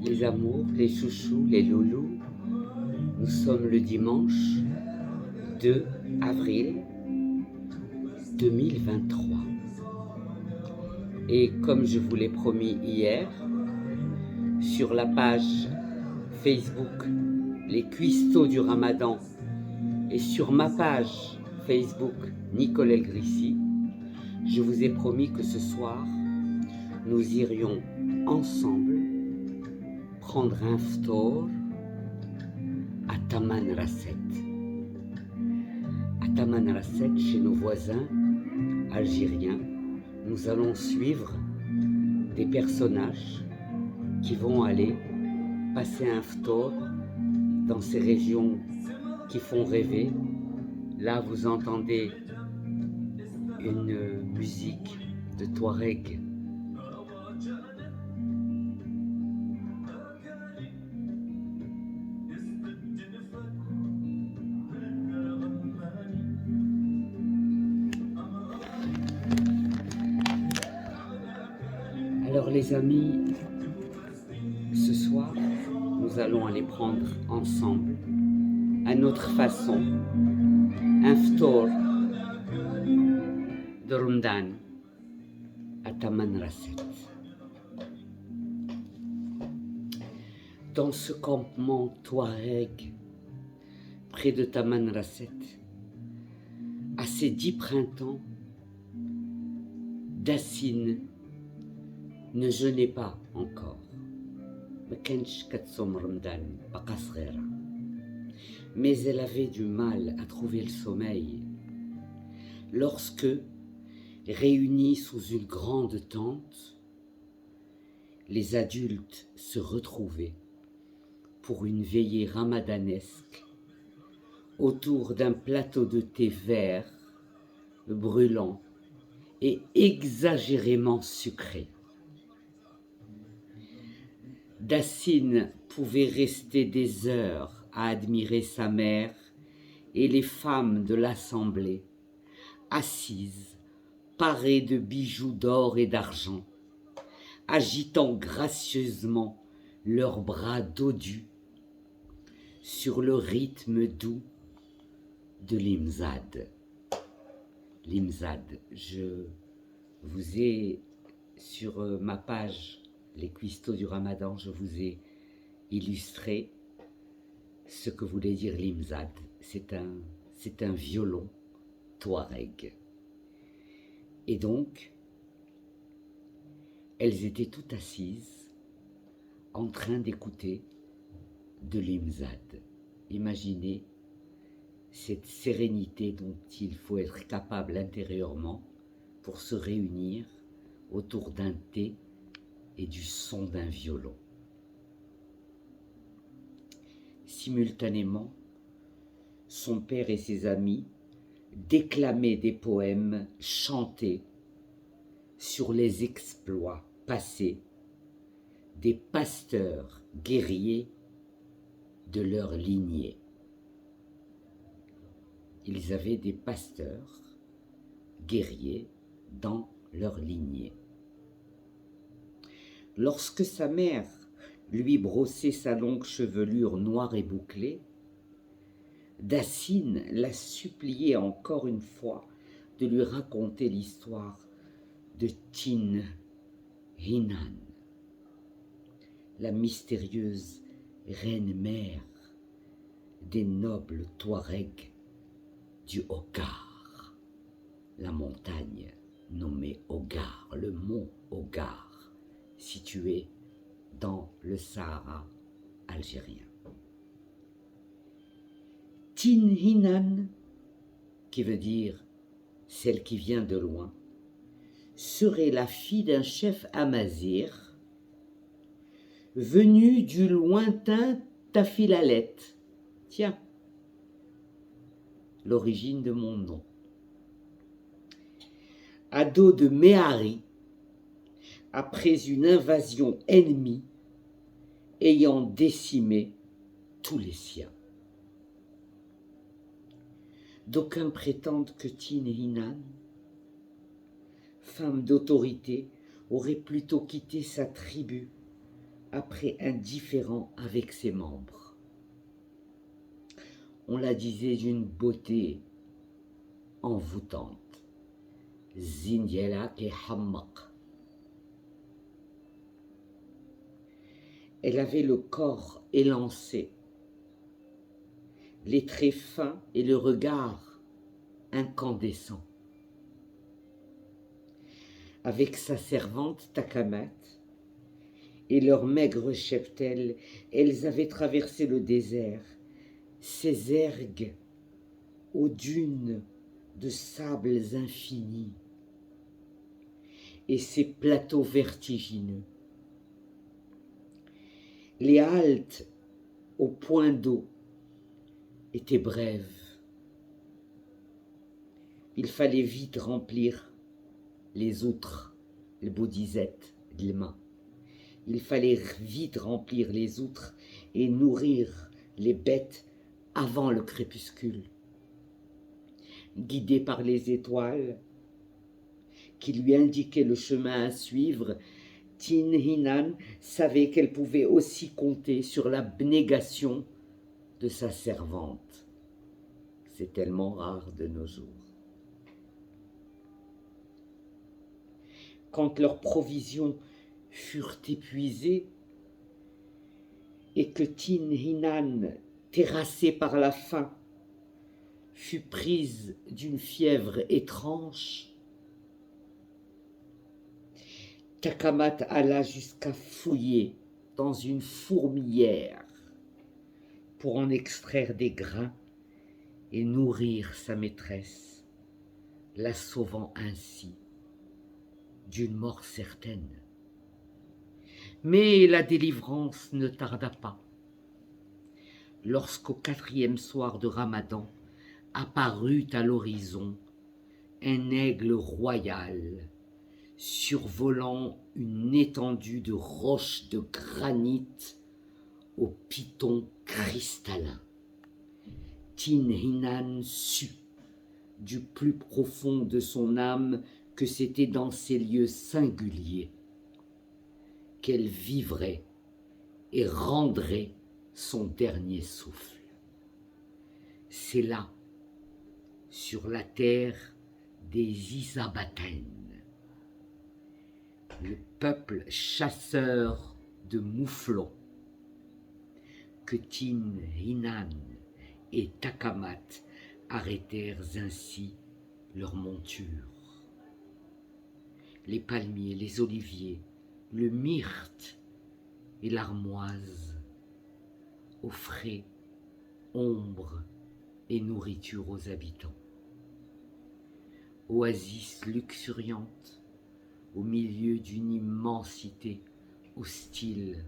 les amours, les chouchous, les loulous. Nous sommes le dimanche 2 avril 2023. Et comme je vous l'ai promis hier, sur la page Facebook Les Cuistots du Ramadan et sur ma page Facebook Nicole El Grissi, je vous ai promis que ce soir, nous irions ensemble prendre un ftor à Taman Rasset. À Taman Rasset, chez nos voisins algériens, nous allons suivre des personnages qui vont aller passer un ftor dans ces régions qui font rêver. Là, vous entendez une musique de Touareg. Alors les amis, ce soir, nous allons aller prendre ensemble, à notre façon, un ftor de Ramadan à Taman Rasset. Dans ce campement Touareg, près de Taman Rasset, à ces 10 printemps, Dassine ne jeûnait pas encore. Mais elle avait du mal à trouver le sommeil lorsque, réunis sous une grande tente, les adultes se retrouvaient pour une veillée ramadanesque autour d'un plateau de thé vert, brûlant et exagérément sucré. Dassine pouvait rester des heures à admirer sa mère et les femmes de l'assemblée, assises, parées de bijoux d'or et d'argent, agitant gracieusement leurs bras dodus sur le rythme doux de l'imzad. L'imzad, je vous ai sur ma page Les Cuistots du Ramadan, je vous ai illustré ce que voulait dire l'imzad. C'est un violon touareg. Et donc, elles étaient toutes assises en train d'écouter de l'imzad. Imaginez cette sérénité dont il faut être capable intérieurement pour se réunir autour d'un thé et du son d'un violon. Simultanément, son père et ses amis déclamaient des poèmes chantés sur les exploits passés des pasteurs guerriers de leur lignée. Ils avaient des pasteurs guerriers dans leur lignée. Lorsque sa mère lui brossait sa longue chevelure noire et bouclée, Dassine la suppliait encore une fois de lui raconter l'histoire de Tin Hinan, la mystérieuse reine-mère des nobles Touaregs du Hogar, la montagne nommée Hogar, le mont Hogar, situé dans le Sahara algérien. Tin Hinan, qui veut dire celle qui vient de loin, serait la fille d'un chef amazir venu du lointain Tafilalet. Tiens, l'origine de mon nom. Ado de Méhari, après une invasion ennemie ayant décimé tous les siens. D'aucuns prétendent que Tin Hinan, femme d'autorité, aurait plutôt quitté sa tribu après indifférent avec ses membres. On la disait d'une beauté envoûtante. Zindiela ke hammaq. Elle avait le corps élancé, les traits fins et le regard incandescent. Avec sa servante Takamat et leur maigre cheptel, elles avaient traversé le désert, ces ergues aux dunes de sables infinis et ces plateaux vertigineux. Les haltes au point d'eau étaient brèves. Il fallait vite remplir les outres, les boudisettes de les mains. Il fallait vite remplir les outres et nourrir les bêtes avant le crépuscule. Guidée par les étoiles qui lui indiquaient le chemin à suivre, Tin Hinan savait qu'elle pouvait aussi compter sur l'abnégation de sa servante. C'est tellement rare de nos jours. Quand leurs provisions furent épuisées et que Tin Hinan, terrassée par la faim, fut prise d'une fièvre étrange, Takamat alla jusqu'à fouiller dans une fourmilière pour en extraire des grains et nourrir sa maîtresse, la sauvant ainsi d'une mort certaine. Mais la délivrance ne tarda pas. Lorsqu'au 4e soir de Ramadan apparut à l'horizon un aigle royal survolant une étendue de roches de granit au piton cristallin. Tin Hinan sut du plus profond de son âme que c'était dans ces lieux singuliers qu'elle vivrait et rendrait son dernier souffle. C'est là, sur la terre des Isabaten, le peuple chasseur de mouflons, que Tin Hinan et Takamat arrêtèrent ainsi leur monture. Les palmiers, les oliviers, le myrte et l'armoise offraient ombre et nourriture aux habitants. Oasis luxuriante au milieu d'une immensité hostile,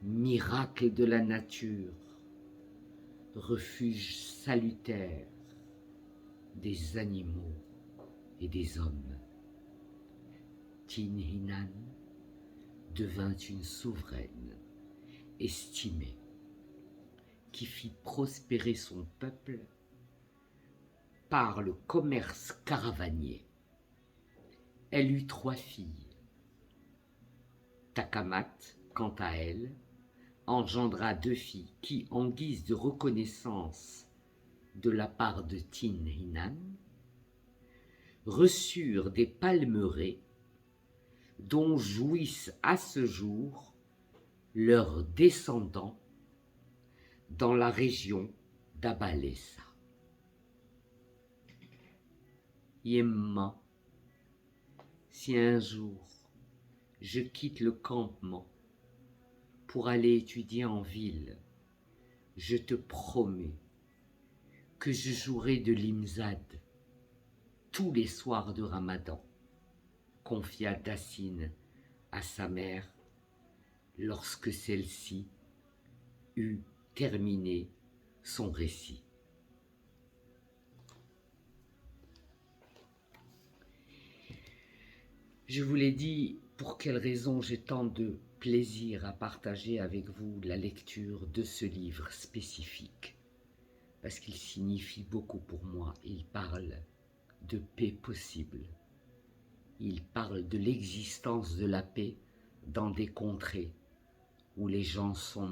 miracle de la nature, refuge salutaire des animaux et des hommes. Tin Hinan devint une souveraine estimée qui fit prospérer son peuple par le commerce caravanier. Elle eut 3 filles. Takamat, quant à elle, engendra 2 filles qui, en guise de reconnaissance de la part de Tin Hinan, reçurent des palmeraies dont jouissent à ce jour leurs descendants dans la région d'Abalessa. Yemma, si un jour je quitte le campement pour aller étudier en ville, je te promets que je jouerai de l'imzad tous les soirs de Ramadan, confia Dassine à sa mère lorsque celle-ci eut terminé son récit. Je vous l'ai dit, pour quelle raison j'ai tant de plaisir à partager avec vous la lecture de ce livre spécifique, parce qu'il signifie beaucoup pour moi. Il parle de paix possible. Il parle de l'existence de la paix dans des contrées où les gens sont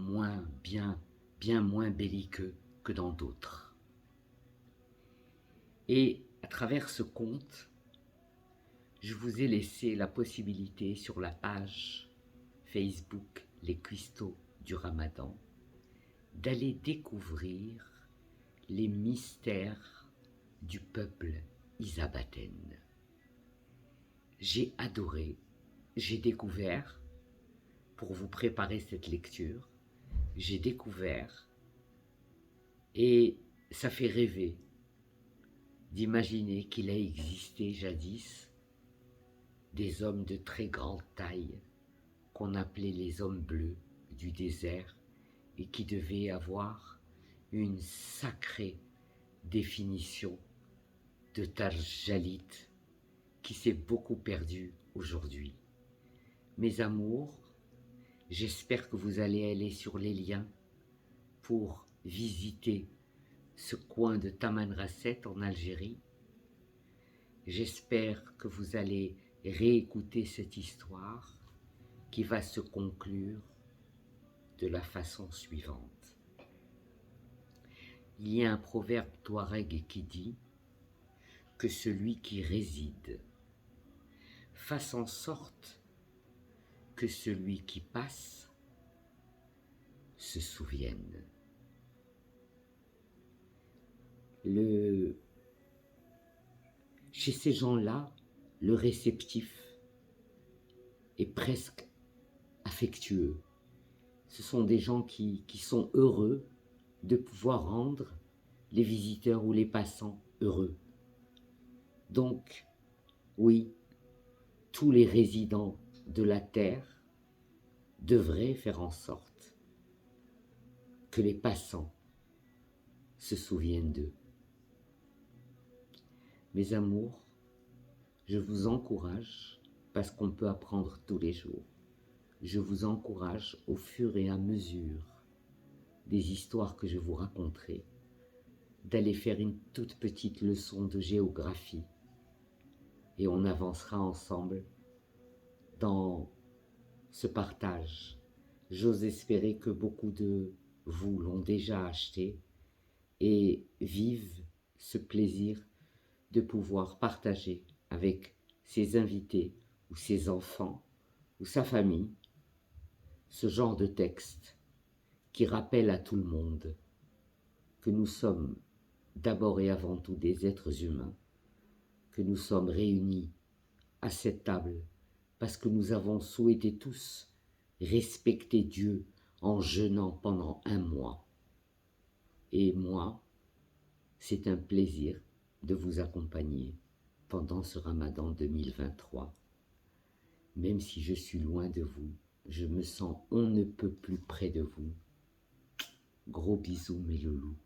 bien moins belliqueux que dans d'autres. Et à travers ce conte, je vous ai laissé la possibilité sur la page Facebook Les Cuistots du Ramadan d'aller découvrir les mystères du peuple isabatène. J'ai adoré, j'ai découvert, pour vous préparer cette lecture, j'ai découvert, et ça fait rêver d'imaginer qu'il a existé jadis des hommes de très grande taille qu'on appelait les hommes bleus du désert et qui devaient avoir une sacrée définition de Tarjalit qui s'est beaucoup perdue aujourd'hui. Mes amours, j'espère que vous allez aller sur les liens pour visiter ce coin de Tamanrasset en Algérie. J'espère que vous allez réécouter cette histoire qui va se conclure de la façon suivante. Il y a un proverbe touareg qui dit que celui qui réside fasse en sorte que celui qui passe se souvienne. Chez ces gens-là, le réceptif est presque affectueux. Ce sont des gens qui sont heureux de pouvoir rendre les visiteurs ou les passants heureux. Donc, oui, tous les résidents de la terre devraient faire en sorte que les passants se souviennent d'eux. Mes amours, je vous encourage, parce qu'on peut apprendre tous les jours, je vous encourage au fur et à mesure des histoires que je vous raconterai, d'aller faire une toute petite leçon de géographie et on avancera ensemble dans ce partage. J'ose espérer que beaucoup de vous l'ont déjà acheté et vivent ce plaisir de pouvoir partager avec ses invités ou ses enfants ou sa famille ce genre de texte qui rappelle à tout le monde que nous sommes d'abord et avant tout des êtres humains, que nous sommes réunis à cette table parce que nous avons souhaité tous respecter Dieu en jeûnant pendant 1 mois. Et moi, c'est un plaisir de vous accompagner pendant ce Ramadan 2023. Même si je suis loin de vous, je me sens on ne peut plus près de vous. Gros bisous mes loulous.